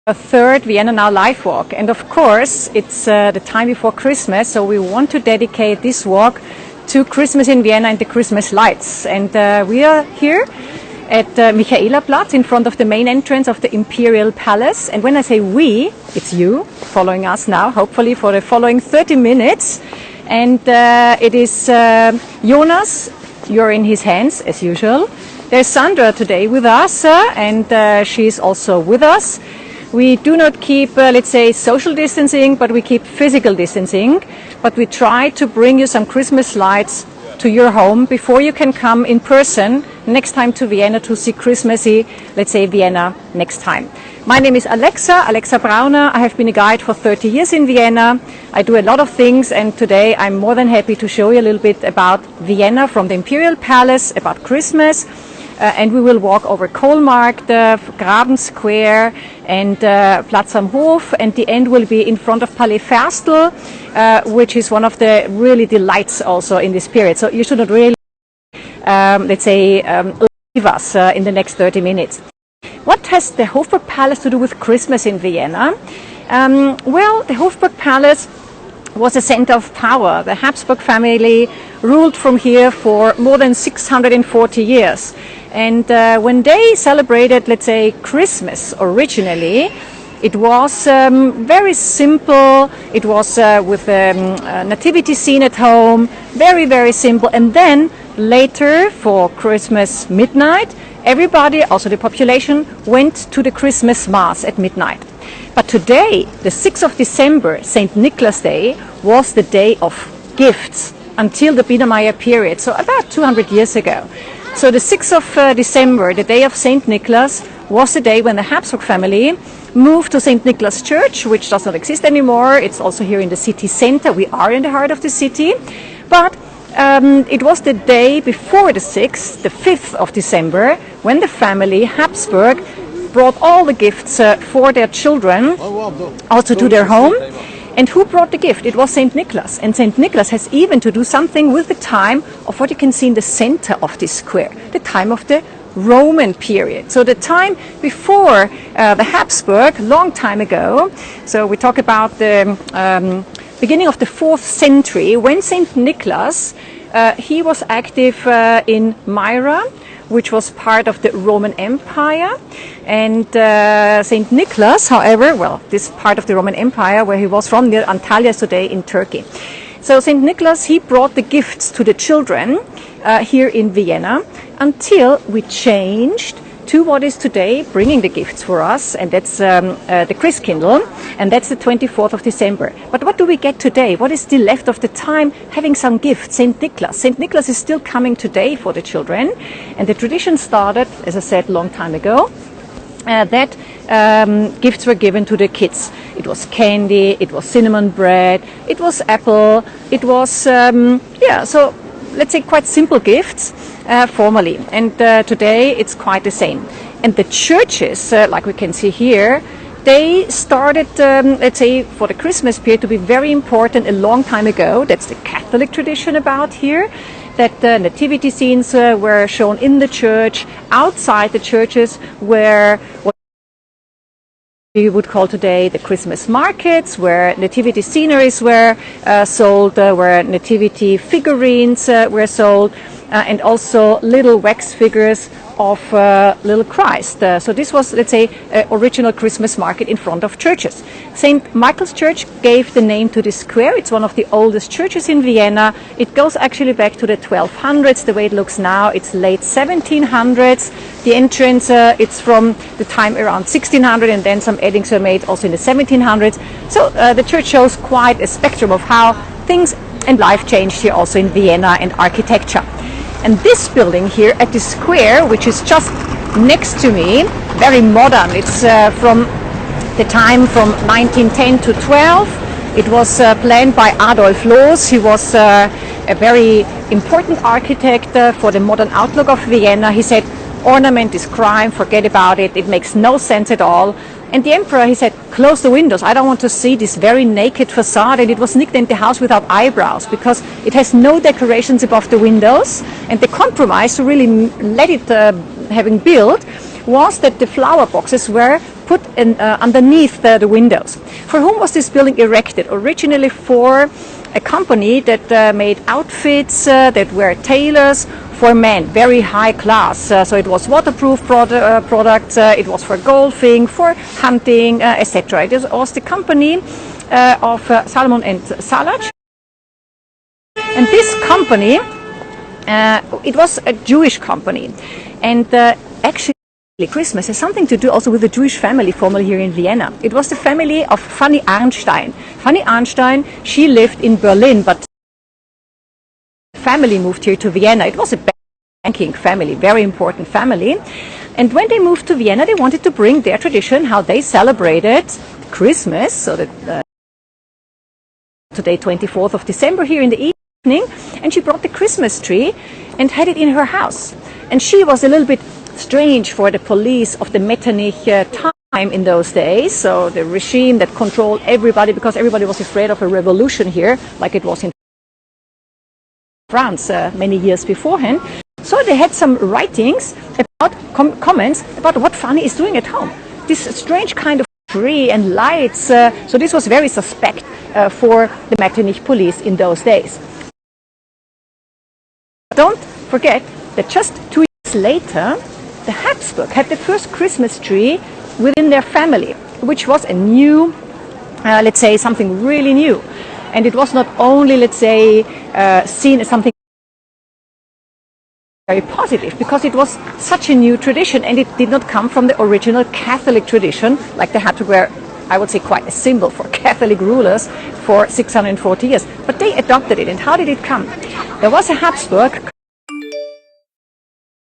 A third Vienna Now live walk, and of course it's the time before Christmas, so we want to dedicate this walk to Christmas in Vienna and the Christmas lights. And we are here at Michaelerplatz in front of the main entrance of the Imperial Palace. And when I say we, it's you following us now, hopefully for the following 30 minutes. And it is Jonas, you're in his hands as usual. There's Sandra today with us, and she's also with us. We do not keep, let's say, social distancing, but we keep physical distancing. But we try to bring you some Christmas lights to your home before you can come in person next time to Vienna to see Christmassy, let's say, Vienna next time. My name is Alexa Brauner. I have been a guide for 30 years in Vienna. I do a lot of things, and today I'm more than happy to show you a little bit about Vienna from the Imperial Palace, about Christmas. And we will walk over Kohlmarkt, Graben Square and Platz am Hof, and the end will be in front of Palais Ferstel, which is one of the really delights also in this period. So you should not really, let's say, leave us in the next 30 minutes. What has the Hofburg Palace to do with Christmas in Vienna? Well, the Hofburg Palace was a center of power. The Habsburg family ruled from here for more than 640 years. And when they celebrated, let's say, Christmas originally, it was very simple. It was with a nativity scene at home, very, very simple. And then later for Christmas midnight, everybody, also the population, went to the Christmas Mass at midnight. But today, the 6th of December, St. Nicholas Day, was the day of gifts until the Biedermeier period, so about 200 years ago. So the 6th of December, the day of St. Nicholas, was the day when the Habsburg family moved to St. Nicholas Church, which does not exist anymore. It's also here in the city center. We are in the heart of the city. But it was the day before the 6th, the 5th of December, when the family, Habsburg, brought all the gifts for their children, also to their home. And who brought the gift? It was St. Nicholas. And St. Nicholas has even to do something with the time of what you can see in the center of this square, the time of the Roman period. So the time before the Habsburg, long time ago. So we talk about the beginning of the 4th century, when St. Nicholas, he was active in Myra, which was part of the Roman Empire. And St. Nicholas, however, well, this part of the Roman Empire where he was from, near Antalya today in Turkey. So St. Nicholas, he brought the gifts to the children here in Vienna until we changed to what is today bringing the gifts for us, and that's the Christkindl, and that's the 24th of December. But what do we get today? What is still left of the time having some gifts? St. Nicholas. St. Nicholas is still coming today for the children, and the tradition started, as I said, long time ago, that gifts were given to the kids. It was candy, it was cinnamon bread, it was apple, it was, so let's say quite simple gifts formally. And today it's quite the same. And the churches, like we can see here, they started, let's say, for the Christmas period to be very important a long time ago. That's the Catholic tradition about here, that the nativity scenes were shown in the church. Outside the churches were what we would call today the Christmas markets, where nativity sceneries were sold, where nativity figurines were sold, and also little wax figures of little Christ. So this was, let's say, original Christmas market in front of churches. St. Michael's Church gave the name to this square. It's one of the oldest churches in Vienna. It goes actually back to the 1200s. The way it looks now, it's late 1700s. The entrance, it's from the time around 1600, and then some addings were made also in the 1700s. So the church shows quite a spectrum of how things and life changed here also in Vienna and architecture. And this building here at the square, which is just next to me, very modern. It's from the time from 1910 to 12. It was planned by Adolf Loos. He was a very important architect for the modern outlook of Vienna. He said, ornament is crime, forget about it, it makes no sense at all. And the emperor, he said, close the windows. I don't want to see this very naked facade. And it was nicknamed the house without eyebrows because it has no decorations above the windows. And the compromise to really let it having built was that the flower boxes were put underneath the windows. For whom was this building erected? Originally for a company that made outfits, that were tailors for men, very high class. So it was waterproof products, it was for golfing, for hunting, etc. It was the company of Salomon and Salach. And this company, it was a Jewish company. And actually, Christmas has something to do also with the Jewish family formerly here in Vienna. It was the family of Fanny Arnstein. Fanny Arnstein, she lived in Berlin, but family moved here to Vienna. It was a banking family, very important family. And when they moved to Vienna, they wanted to bring their tradition, how they celebrated Christmas, so that today, 24th of December, here in the evening, and she brought the Christmas tree and had it in her house. And she was a little bit strange for the police of the Metternich time in those days, so the regime that controlled everybody, because everybody was afraid of a revolution here, like it was in France many years beforehand. So they had some writings about comments about what Fanny is doing at home. This strange kind of tree and lights, so this was very suspect for the Metternich police in those days. Don't forget that just 2 years later, the Habsburg had the first Christmas tree within their family, which was a new, let's say, something really new. And it was not only, let's say, seen as something very positive, because it was such a new tradition, and it did not come from the original Catholic tradition, like the Habsburg were, I would say, quite a symbol for Catholic rulers for 640 years. But they adopted it. And how did it come? There was a Habsburg.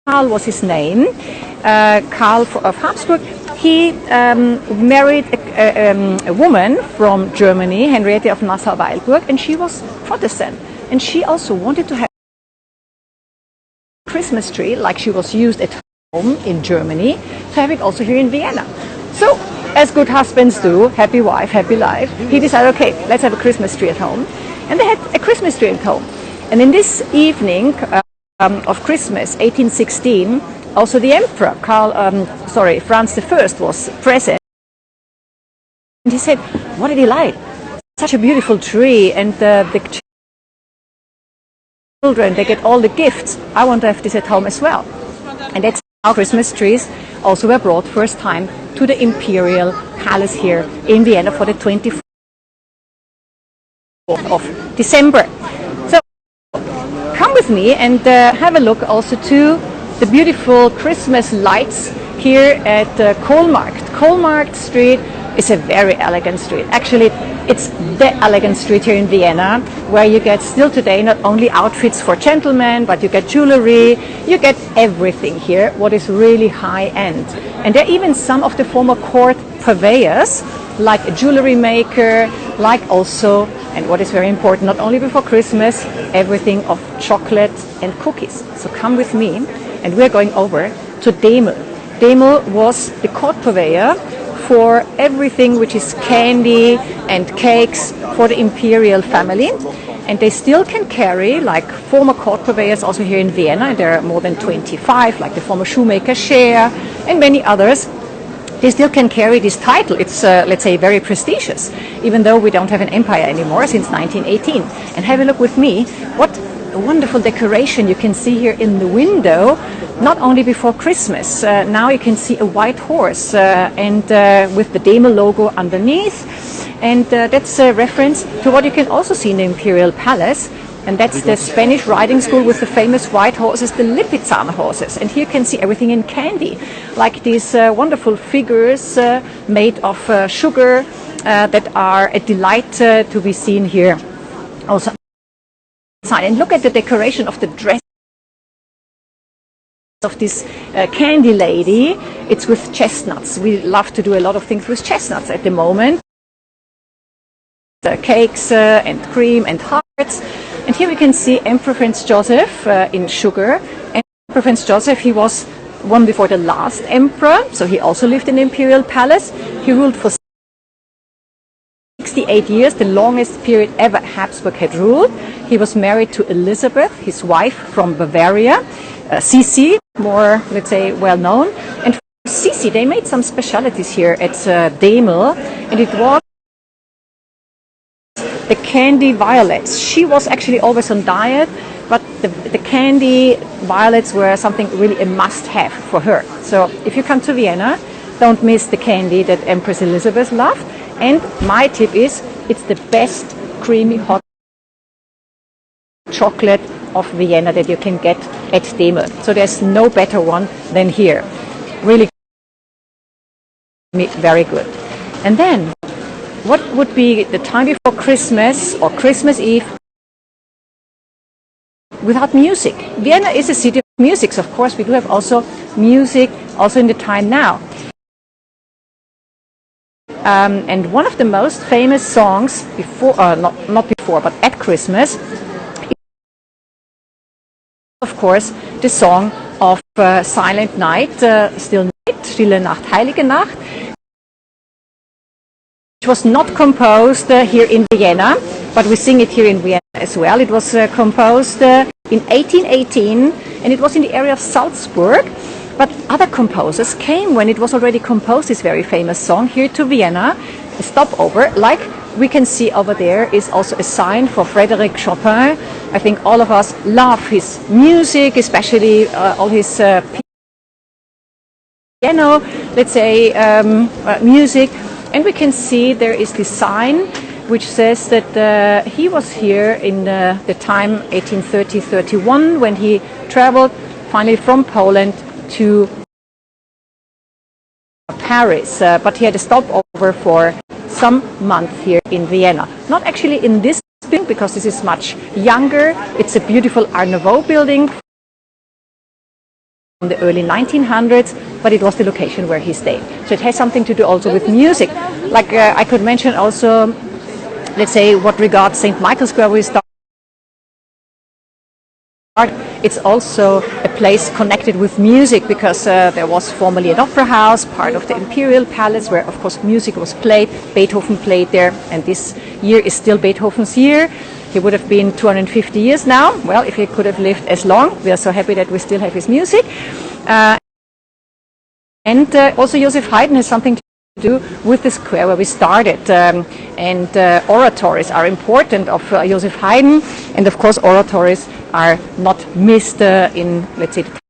Karl was his name, Karl of Habsburg. He married a woman from Germany, Henriette of Nassau-Weilburg, and she was Protestant. And she also wanted to have a Christmas tree, like she was used at home in Germany, to have it also here in Vienna. So, as good husbands do, happy wife, happy life, he decided, okay, let's have a Christmas tree at home. And they had a Christmas tree at home. And in this evening of Christmas, 1816, also the Emperor, Franz I was present. And he said, what did he like? Such a beautiful tree, and the children, they get all the gifts. I want to have this at home as well. And that's how Christmas trees also were brought first time to the Imperial Palace here in Vienna for the 24th of December. So come with me and have a look also to the beautiful Christmas lights here at Kohlmarkt. Kohlmarkt Street is a very elegant street. Actually, it's the elegant street here in Vienna, where you get still today not only outfits for gentlemen, but you get jewelry, you get everything here, what is really high-end. And there are even some of the former court purveyors, like a jewelry maker, like also, and what is very important, not only before Christmas, everything of chocolate and cookies. So come with me, and we're going over to Demel. Demel was the court purveyor for everything which is candy and cakes for the imperial family. And they still can carry, like former court purveyors also here in Vienna, and there are more than 25, like the former shoemaker Scher and many others. They still can carry this title. It's, let's say, very prestigious, even though we don't have an empire anymore since 1918. And have a look with me, what a wonderful decoration you can see here in the window, not only before Christmas. Now you can see a white horse and with the Demel logo underneath. And that's a reference to what you can also see in the Imperial Palace. And that's the Spanish riding school with the famous white horses, the Lipizzaner horses. And here you can see everything in candy, like these wonderful figures made of sugar that are a delight to be seen here also. And look at the decoration of the dress of this candy lady. It's with chestnuts. We love to do a lot of things with chestnuts at the moment. Cakes and cream and hearts. And here we can see Emperor Franz Joseph in sugar. And Emperor Franz Joseph, he was one before the last emperor, so he also lived in the Imperial Palace. He ruled for 68 years, the longest period ever Habsburg had ruled. He was married to Elizabeth, his wife from Bavaria, Sisi, more, let's say, well known. And Sisi, they made some specialities here at Demel, and it was the candy violets. She was actually always on diet, but the candy violets were something really a must-have for her. So if you come to Vienna, don't miss the candy that Empress Elizabeth loved. And my tip is, it's the best creamy hot chocolate of Vienna that you can get at Demel. So there's no better one than here. Really very good. And then, what would be the time before Christmas or Christmas Eve without music? Vienna is a city of music, so of course we do have also music also in the time now. And one of the most famous songs before, not before, but at Christmas, is of course the song of Silent Night, Still Night, Stille Nacht, Heilige Nacht, which was not composed here in Vienna, but we sing it here in Vienna as well. It was composed in 1818, and it was in the area of Salzburg. But other composers came when it was already composed, this very famous song, here to Vienna, a stopover, like we can see over there is also a sign for Frédéric Chopin. I think all of us love his music, especially all his piano, let's say, music. And we can see there is this sign which says that he was here in the time 1830-31 when he traveled finally from Poland to Paris, but he had a stopover for some month here in Vienna. Not actually in this building, because this is much younger. It's a beautiful Art Nouveau building from the early 1900s, but it was the location where he stayed. So it has something to do also with music. Like I could mention also, let's say, what regards St. Michael's Square, where we started. It's also a place connected with music, because there was formerly an opera house, part of the Imperial Palace, where of course music was played. Beethoven played there, and this year is still Beethoven's year. He would have been 250 years now. Well, if he could have lived as long, we are so happy that we still have his music. And also Joseph Haydn has something to do with the square where we started, and oratories are important of Joseph Haydn, and of course oratories are not missed in, let's say, the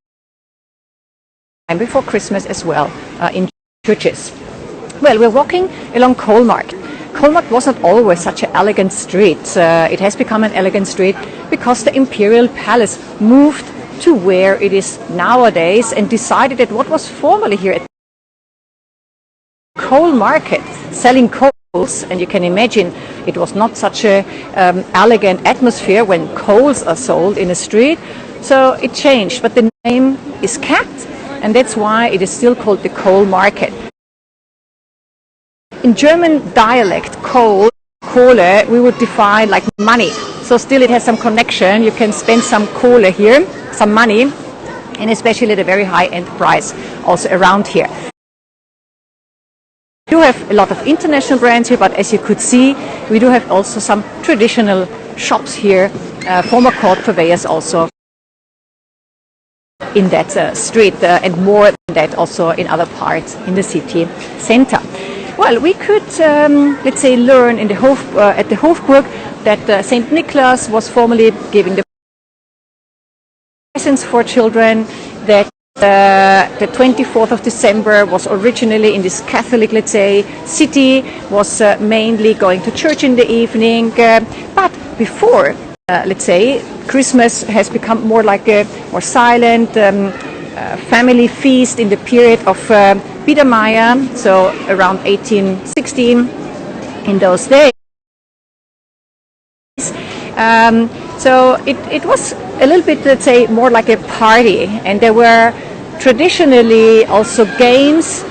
time before Christmas as well in churches. Well, we're walking along Kohlmarkt. Kohlmarkt was not always such an elegant street. It has become an elegant street because the Imperial Palace moved to where it is nowadays and decided that what was formerly here at coal market, selling coals, and you can imagine it was not such a elegant atmosphere when coals are sold in a street, so it changed, but the name is kept, and that's why it is still called the coal market. In German dialect, Kohle, we would define like money, so still it has some connection. You can spend some Kohle here, some money, and especially at a very high-end price also around here. We do have a lot of international brands here, but as you could see, we do have also some traditional shops here, former court purveyors also in that street, and more than that also in other parts in the city center. Well, we could, let's say, learn in the at the Hofburg that St. Nicholas was formerly giving the presents for children, that the 24th of December was originally in this Catholic, let's say, city, was mainly going to church in the evening, but before, let's say, Christmas has become more like a more silent family feast in the period of Biedermeier, so around 1816 in those days. So it was a little bit, let's say, more like a party, and there were traditionally also games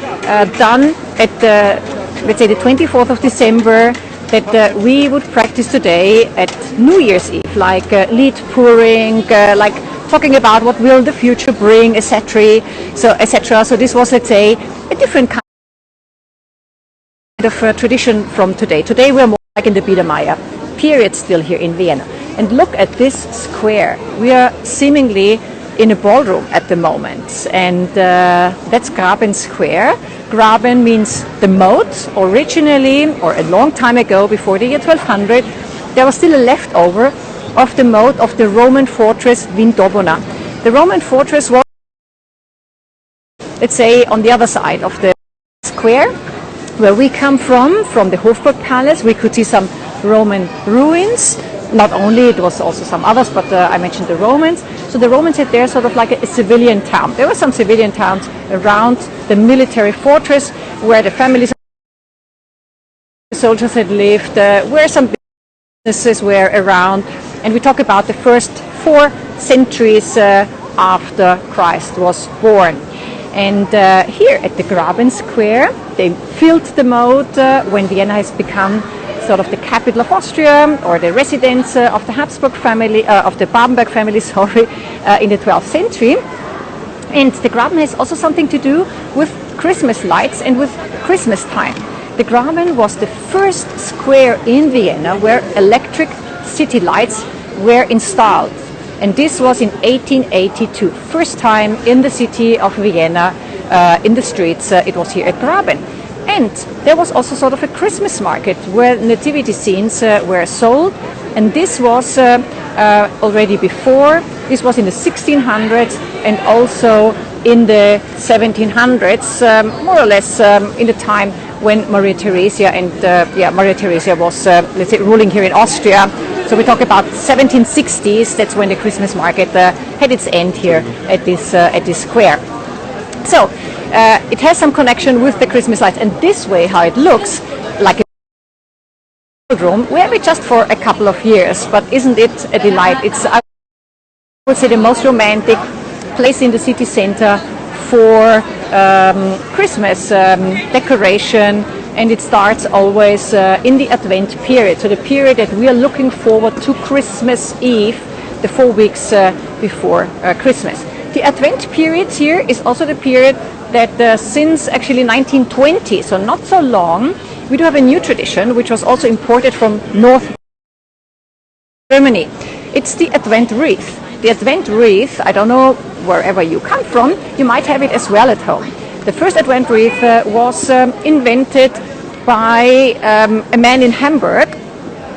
done at the, let's say, the 24th of December that we would practice today at New Year's Eve, like lead pouring, like talking about what will the future bring, etc. So, etc. So this was, let's say, a different kind of tradition from today. Today we're more like in the Biedermeier period still here in Vienna. And look at this square. We are seemingly in a ballroom at the moment, and that's Graben Square. Graben means the moat. Originally, or a long time ago, before the year 1200, there was still a leftover of the moat of the Roman fortress Vindobona. The Roman fortress was, let's say, on the other side of the square, where we come from the Hofburg Palace. We could see some Roman ruins. Not only, it was also some others, but I mentioned the Romans. So the Romans had there sort of like a civilian town. There were some civilian towns around the military fortress where the families of the soldiers had lived, where some businesses were around. And we talk about the first 4 centuries after Christ was born. And here at the Graben Square, they filled the moat when Vienna has become sort of the capital of Austria, or the residence of the Habsburg family, of the Babenberg family, sorry, in the 12th century. And the Graben has also something to do with Christmas lights and with Christmas time. The Graben was the first square in Vienna where electric city lights were installed. And this was in 1882, first time in the city of Vienna, in the streets, it was here at Graben. And there was also sort of a Christmas market where nativity scenes were sold. And this was already before, this was in the 1600s and also in the 1700s, more or less in the time when Maria Theresia and Maria Theresia was, let's say, ruling here in Austria. So we talk about 1760s. That's when the Christmas market had its end here at this square. So it has some connection with the Christmas lights, and this way how it looks like a room. We have it just for a couple of years, but isn't it a delight? It's, I would say, the most romantic place in the city center for Christmas decoration. And it starts always in the Advent period, so the period that we are looking forward to Christmas Eve, the 4 weeks before Christmas. The Advent period here is also the period that since actually 1920, so not so long, we do have a new tradition which was also imported from North Germany. It's the Advent wreath. The Advent wreath, I don't know wherever you come from, you might have it as well at home. The first Advent wreath was invented by a man in Hamburg,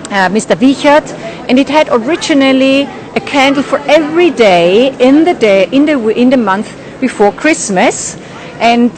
Mr. Wiechert, and it had originally a candle for every day in the month before Christmas. And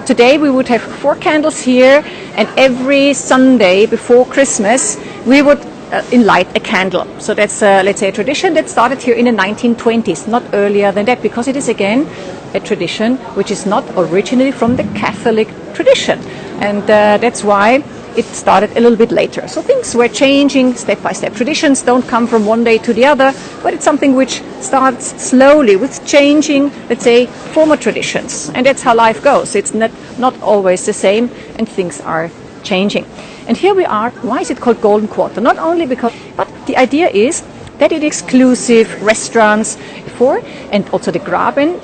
today we would have 4 candles here, and every Sunday before Christmas we would light a candle. So that's let's say a tradition that started here in the 1920s, not earlier than that, because it is again a tradition which is not originally from the Catholic tradition, and that's why it started a little bit later. So things were changing step by step. Traditions don't come from one day to the other, but it's something which starts slowly with changing, let's say, former traditions. And that's how life goes. It's not always the same, and things are changing. And here we are. Why is it called Golden Quarter? Not only because, but the idea is that it is exclusive restaurants for, and also the Graben.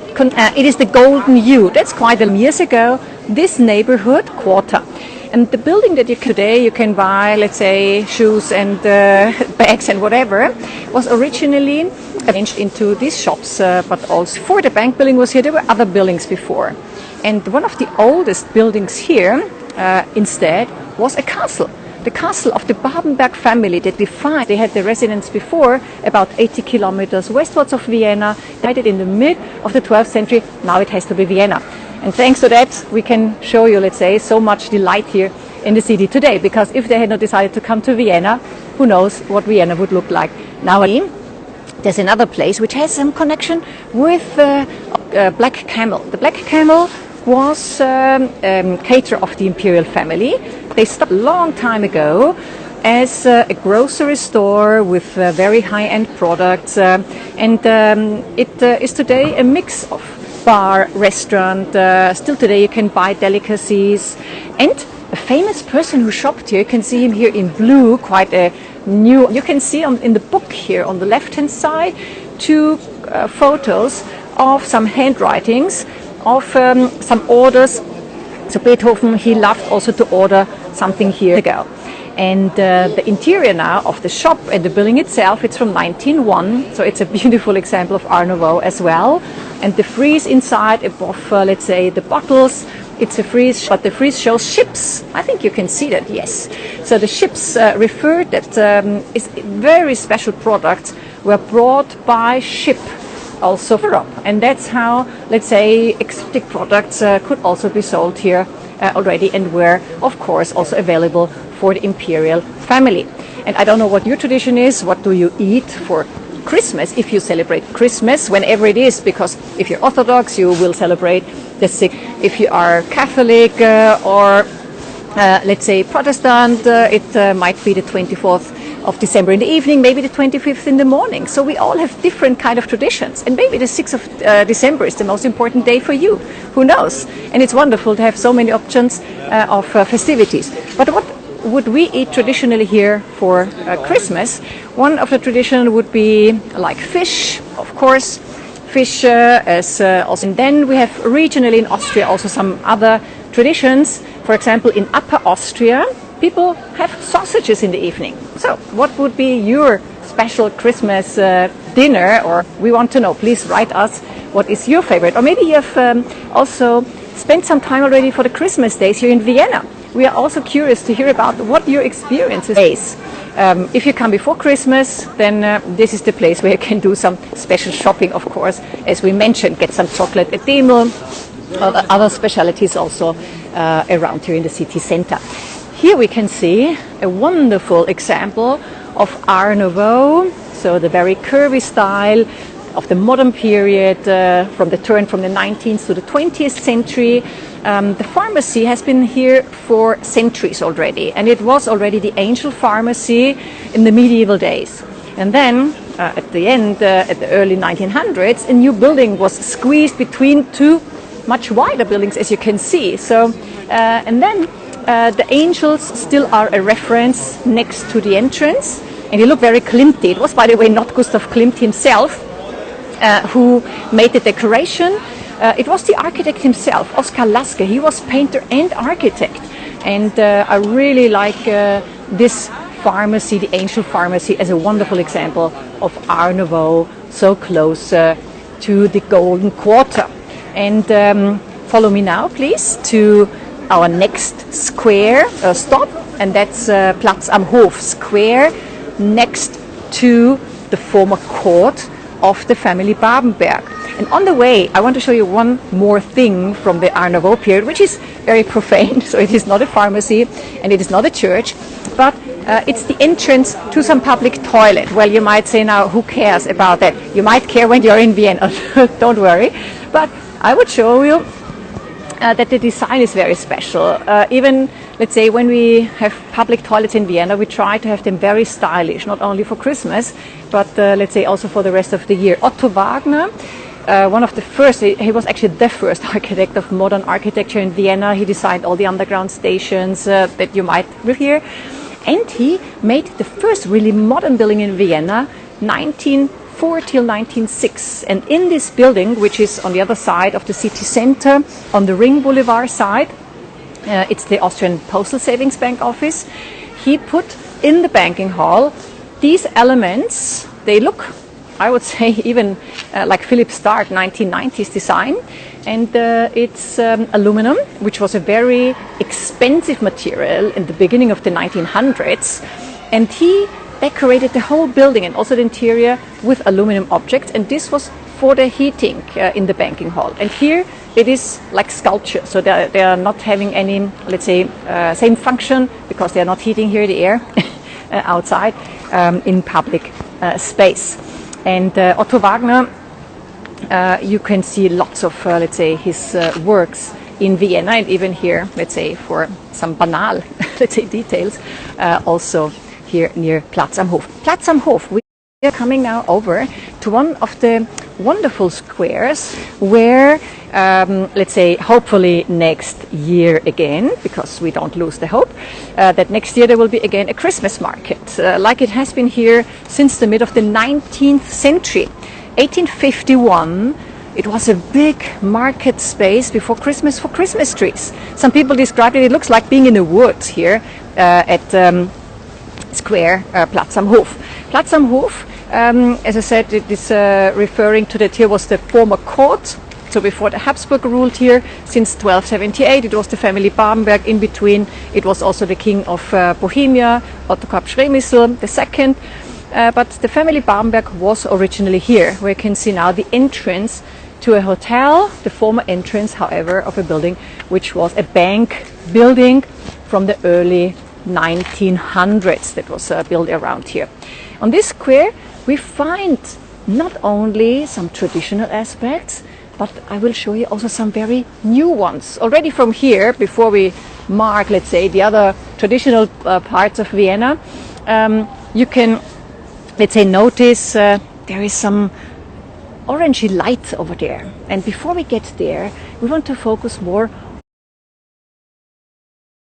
It is the Golden U. That's quite a years ago, this neighborhood quarter. And the building that today you can buy, let's say, shoes and bags and whatever, was originally arranged into these shops, but also before the bank building was here, there were other buildings before. And one of the oldest buildings here, instead, was a castle. The castle of the Babenberg family that defined, they had the residence before, about 80 kilometers westwards of Vienna, divided in the mid of the 12th century. Now it has to be Vienna. And thanks to that, we can show you, let's say, so much delight here in the city today. Because if they had not decided to come to Vienna, who knows what Vienna would look like now. There's another place which has some connection with Black Camel. The Black Camel was caterer of the imperial family. They started a long time ago as a grocery store with very high-end products, and it is today a mix of bar, restaurant. Still today you can buy delicacies, and a famous person who shopped here, you can see him here in blue, quite a new, you can see in the book here on the left hand side 2 photos of some handwritings of some orders. So Beethoven, he loved also to order something here ago. And the interior now of the shop and the building itself, it's from 1901, so it's a beautiful example of Art Nouveau as well. And the frieze inside above, let's say, the bottles, it's a frieze, but the frieze shows ships. I think you can see that, yes. So the ships refer that is very special products were brought by ship also for Europe. And that's how, let's say, exotic products could also be sold here already and were, of course, also available for the imperial family. And I don't know what your tradition is. What do you eat for Christmas, if you celebrate Christmas, whenever it is? Because if you're Orthodox, you will celebrate the 6th. If you are Catholic or let's say Protestant, it might be the 24th of December in the evening, maybe the 25th in the morning. So we all have different kind of traditions, and maybe the 6th of December is the most important day for you. Who knows? And it's wonderful to have so many options of festivities. But what would we eat traditionally here for Christmas? One of the traditions would be like fish, of course. Fish as also. And then we have regionally in Austria also some other traditions. For example, in Upper Austria, people have sausages in the evening. So what would be your special Christmas dinner? Or we want to know, please write us what is your favorite. Or maybe you have also spent some time already for the Christmas days here in Vienna. We are also curious to hear about what your experience is. If you come before Christmas, then this is the place where you can do some special shopping, of course. As we mentioned, get some chocolate at Demel, other specialities also around here in the city center. Here we can see a wonderful example of Art Nouveau, so the very curvy style of the modern period, from the turn from the 19th to the 20th century. The pharmacy has been here for centuries already, and it was already the Angel Pharmacy in the medieval days. And then at the end, at the early 1900s, a new building was squeezed between two much wider buildings, as you can see. So, and then the Angels still are a reference next to the entrance, and they look very Klimty. It was, by the way, not Gustav Klimt himself who made the decoration. It was the architect himself, Oskar Lasker. He was painter and architect. And I really like this pharmacy, the Angel Pharmacy, as a wonderful example of Art Nouveau, so close to the Golden Quarter. And follow me now, please, to our next square stop, and that's Platz am Hof Square, next to the former court of the family Babenberg. And on the way, I want to show you one more thing from the Art Nouveau period, which is very profane. So it is not a pharmacy and it is not a church, but it's the entrance to some public toilet. Well, you might say now, who cares about that? You might care when you're in Vienna, don't worry. But I would show you that the design is very special. Even, let's say, when we have public toilets in Vienna, we try to have them very stylish, not only for Christmas, but let's say also for the rest of the year. Otto Wagner, one of the first, he was actually the first architect of modern architecture in Vienna. He designed all the underground stations that you might hear. And he made the first really modern building in Vienna, 1904 till 1906. And in this building, which is on the other side of the city center, on the Ring Boulevard side, it's the Austrian Postal Savings Bank office. He put in the banking hall these elements. They look, I would say, even like Philip Stark 1990s design. And it's aluminum, which was a very expensive material in the beginning of the 1900s. And he decorated the whole building and also the interior with aluminum objects. And this was for the heating in the banking hall. And here it is like sculpture. So they are not having any, let's say, same function, because they are not heating here the air outside in public space. And Otto Wagner, you can see lots of, let's say, his works in Vienna, and even here, let's say, for some banal, let's say, details, also here near Platz am Hof. Platz am Hof, we are coming now over to one of the wonderful squares where, let's say, hopefully next year again, because we don't lose the hope, that next year there will be again a Christmas market, like it has been here since the mid of the 19th century. 1851, it was a big market space before Christmas for Christmas trees. Some people describe it looks like being in the woods here at square, Platz am Hof. Platz am Hof, as I said, it is referring to that here was the former court. So before the Habsburg ruled here since 1278, it was the family Babenberg. In between, it was also the king of Bohemia, Ottokar Przemysl II. But the family Babenberg was originally here, where you can see now the entrance to a hotel, the former entrance, however, of a building which was a bank building from the early 1900s that was built around here. On this square, we find not only some traditional aspects, but I will show you also some very new ones. Already from here, before we mark, let's say, the other traditional parts of Vienna, you can, let's say, notice there is some orangey light over there. And before we get there, we want to focus more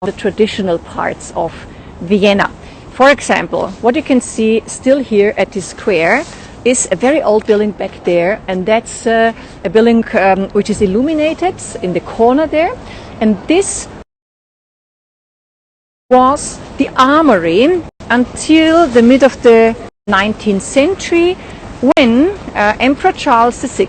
on the traditional parts of Vienna. For example, what you can see still here at this square is a very old building back there, and that's a building which is illuminated in the corner there. And this was the armory until the mid of the 19th century, when Emperor Charles VI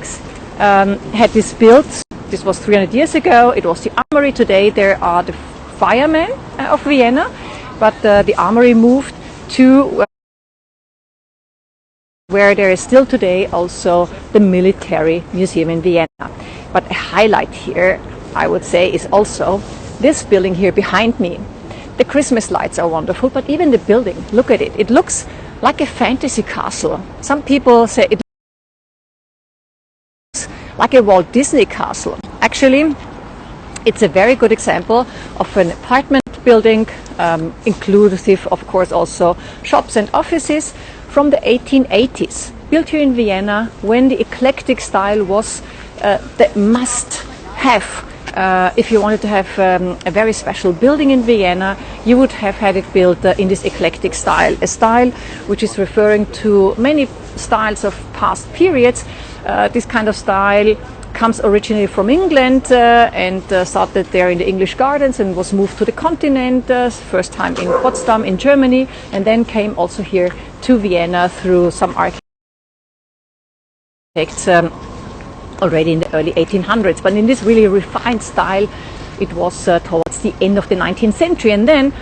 had this built. This was 300 years ago. It was the armory. Today there are the firemen of Vienna, but the armory moved to where there is still today also the military museum in Vienna. But a highlight here, I would say, is also this building here behind me. The Christmas lights are wonderful, but even the building, look at it. It looks like a fantasy castle. Some people say it looks like a Walt Disney castle. Actually, it's a very good example of an apartment building, inclusive, of course, also shops and offices, from the 1880s, built here in Vienna when the eclectic style was the must-have. If you wanted to have a very special building in Vienna, you would have had it built in this eclectic style, a style which is referring to many styles of past periods. This kind of style comes originally from England and started there in the English gardens and was moved to the continent, first time in Potsdam in Germany, and then came also here to Vienna through some architects already in the early 1800s. But in this really refined style, it was towards the end of the 19th century, and then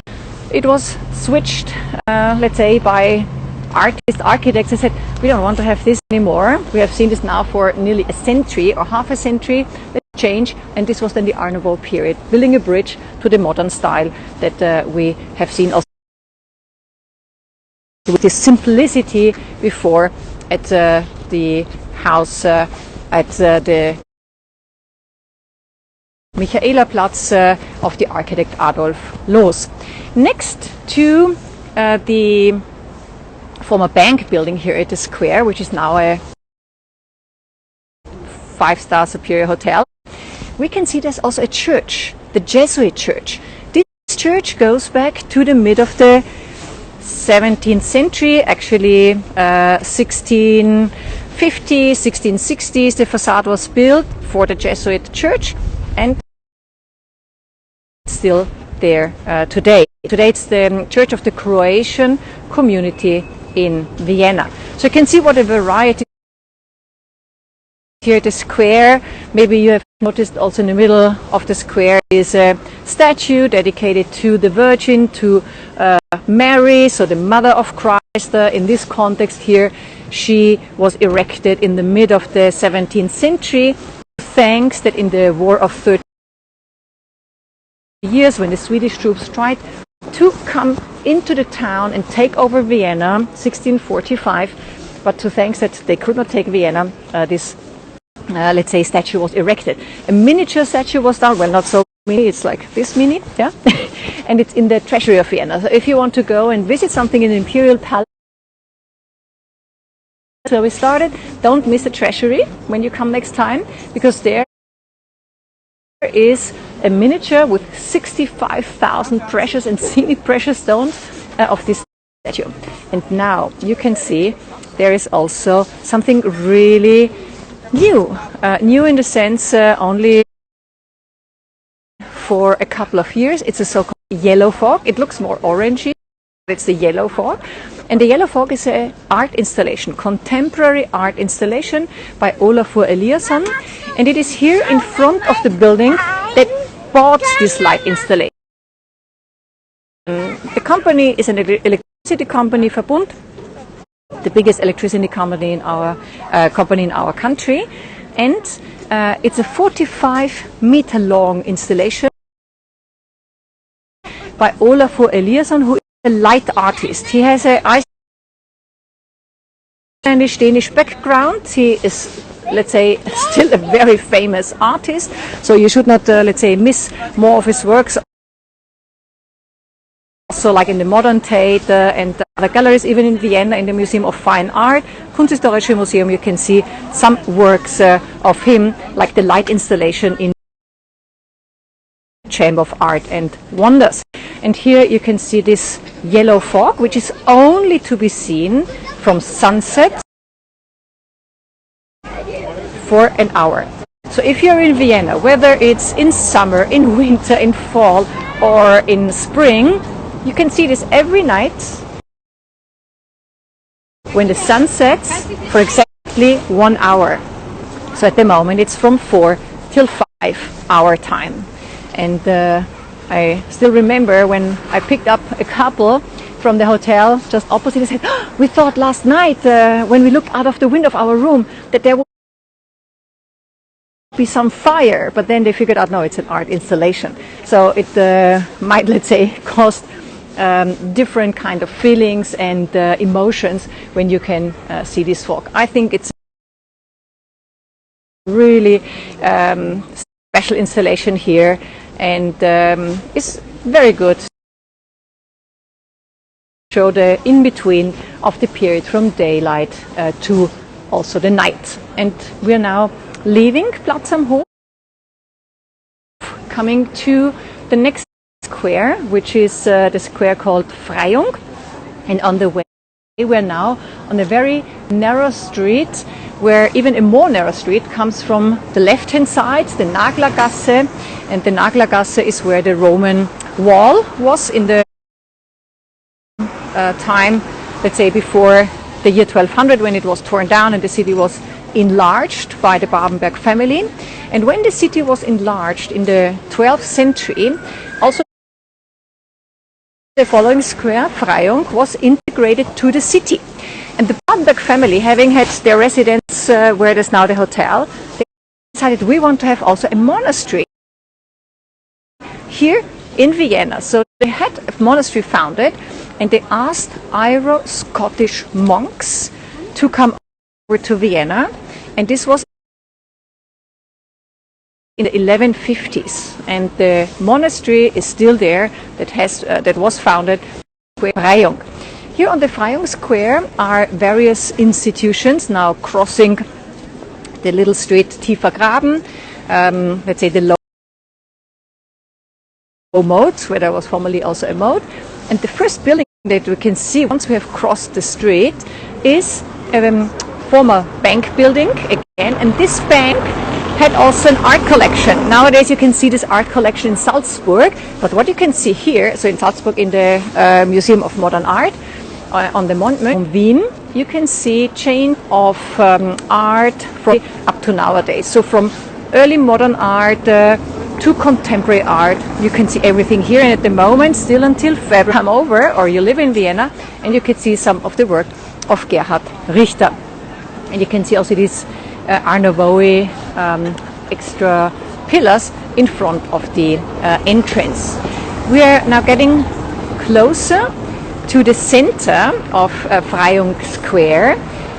it was switched, let's say, by architects and said, we don't want to have this anymore. We have seen this now for nearly a century or half a century. Let's change. And this was then the Art Nouveau period, building a bridge to the modern style that we have seen also with this simplicity before at the house at the Michaelerplatz of the architect Adolf Loos. Next to the former bank building here at the square, which is now a 5-star Superior Hotel, we can see there's also a church, the Jesuit church. This church goes back to the mid of the 17th century, actually 1650s, 1660s. The facade was built for the Jesuit church and still there today. Today it's the Church of the Croatian Community in Vienna. So you can see what a variety here at the square. Maybe you have noticed also in the middle of the square is a statue dedicated to the Virgin, to Mary, so the Mother of Christ. In this context here, she was erected in the mid of the 17th century, thanks that in the War of 30 Years, when the Swedish troops tried to come into the town and take over Vienna, 1645, but to thanks that they could not take Vienna, this let's say statue was erected. A miniature statue was done, well, not so mini, it's like this mini, yeah, and it's in the treasury of Vienna. So if you want to go and visit something in the Imperial Palace where we started, don't miss the treasury when you come next time, because there is a miniature with 65,000 precious and semi-precious stones of this statue. And now you can see there is also something really new. New in the sense only for a couple of years. It's a so-called yellow fog. It looks more orangey. It's the Yellow Fog. And the Yellow Fog is an art installation, contemporary art installation by Olafur Eliasson. And it is here in front of the building that bought this light installation. The company is an electricity company, Verbund, the biggest electricity company in our country. And it's a 45-meter long installation by Olafur Eliasson, who is a light artist. He has a Icelandic background. He is, let's say, still a very famous artist. So you should not, let's say, miss more of his works. Also, like in the Modern Tate and other galleries, even in Vienna, in the Museum of Fine Art, Kunsthistorische Museum, you can see some works of him, like the light installation in Chamber of Art and Wonders. And here you can see this Yellow Fog, which is only to be seen from sunset for an hour. So if you're in Vienna, whether it's in summer, in winter, in fall, or in spring, you can see this every night when the sun sets for exactly 1 hour. So at the moment it's from 4 till 5 our time. And I still remember when I picked up a couple from the hotel just opposite and said, oh, we thought last night when we looked out of the window of our room that there would be some fire, but then they figured out, no, it's an art installation. So it might, let's say, cause different kind of feelings and emotions when you can see this fog. I think it's really special installation here, and it's very good to show the in-between of the period from daylight to also the night. And we are now leaving Platz am Hof, coming to the next square, which is the square called Freyung. And on the way we're now on a very narrow street, where even a more narrow street comes from the left-hand side, the Naglergasse. And the Naglergasse is where the Roman wall was in the time, let's say, before the year 1200, when it was torn down and the city was enlarged by the Babenberg family. And when the city was enlarged in the 12th century, also the following square, Freyung, was integrated to the city. And the Babenberg family, having had their residence where there's now the hotel, they decided we want to have also a monastery here in Vienna. So they had a monastery founded, and they asked Iro-Scottish monks to come over to Vienna. And this was in the 1150s, and the monastery is still there. That was founded in Freyung. Here on the Freyung Square are various institutions now crossing the little street Tiefer Graben, let's say the low moat, where there was formerly also a moat. And the first building that we can see once we have crossed the street is a former bank building again, and this bank had also an art collection. Nowadays you can see this art collection in Salzburg, but what you can see here, so in Salzburg in the Museum of Modern Art, on the Monument Wien, you can see chain of art from up to nowadays. So from early modern art to contemporary art, you can see everything here. And at the moment, still until February, come over, or you live in Vienna, and you can see some of the work of Gerhard Richter. And you can see also these Art Nouveau extra pillars in front of the entrance. We are now getting closer to the center of Freyung Square.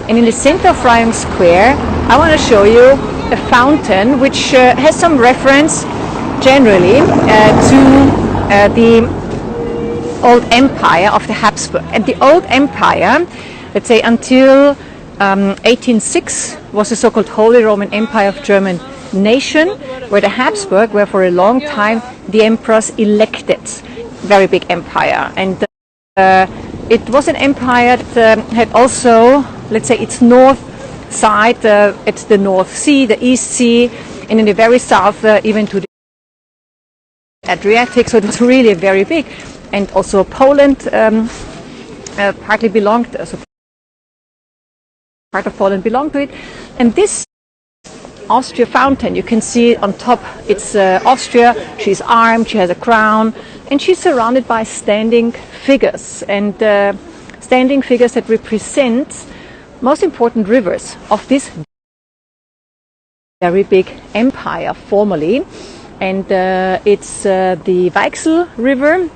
And in the center of Freyung Square, I want to show you a fountain which has some reference generally to the old empire of the Habsburg. And the old empire, let's say until 1806, was the so-called Holy Roman Empire of German nation, where the Habsburg were for a long time the emperors elected. Very big empire. And it was an empire that had also, let's say, its north side at the North Sea, the East Sea, and in the very south even to the Adriatic. So it was really very big. And also Poland partly belonged, so part of Poland belonged to it. And this Austria fountain, you can see on top, it's Austria. She's armed, she has a crown, and she's surrounded by standing figures, and standing figures that represent most important rivers of this very big empire formerly. And it's the Weichsel River.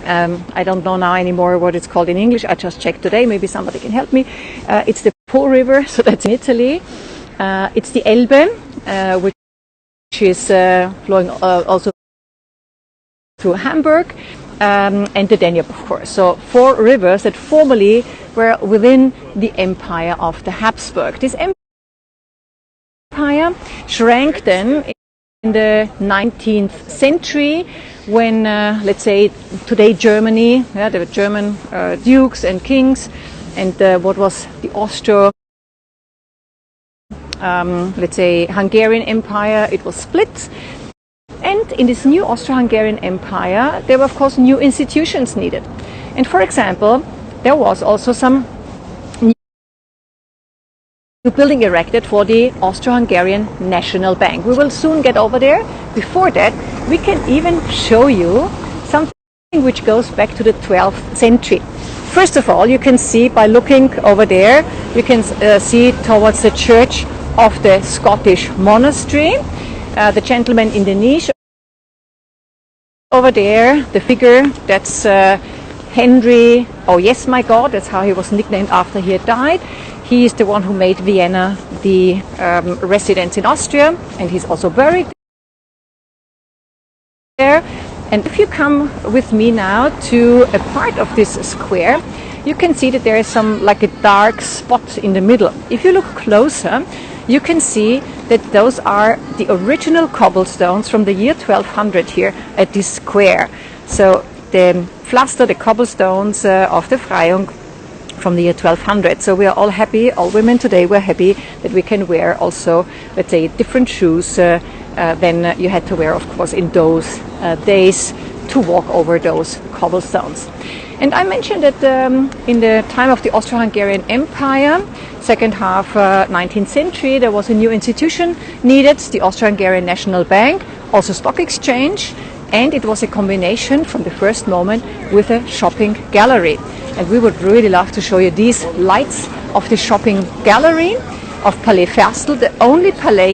I don't know now anymore what it's called in English. I just checked today. Maybe somebody can help me. It's the Po River, so that's in Italy. It's the Elbe, which is flowing also through Hamburg, and the Danube, of course. So 4 rivers that formerly were within the empire of the Habsburg. This empire shrank then in the 19th century when, let's say, today Germany, the German dukes and kings, and what was the Austro, let's say, Hungarian Empire, it was split. And in this new Austro-Hungarian Empire, there were, of course, new institutions needed. And for example, there was also some new building erected for the Austro-Hungarian National Bank. We will soon get over there. Before that, we can even show you something which goes back to the 12th century. First of all, you can see by looking over there, you can see towards the church of the Scottish monastery. The gentleman in the niche over there, the figure, that's Henry, oh yes my God, that's how he was nicknamed after he had died. He is the one who made Vienna the residence in Austria, and he's also buried there. And if you come with me now to a part of this square, you can see that there is some like a dark spot in the middle. If you look closer, you can see that those are the original cobblestones from the year 1200 here at this square. So the Pflaster, the cobblestones of the Freiung from the year 1200. So we are all happy, all women today were happy that we can wear also, let's say, different shoes than you had to wear, of course, in those days to walk over those cobblestones. And I mentioned that in the time of the Austro-Hungarian Empire, second half 19th century, there was a new institution needed, the Austro-Hungarian National Bank, also stock exchange, and it was a combination from the first moment with a shopping gallery. And we would really love to show you these lights of the shopping gallery of Palais Ferstel, the only palais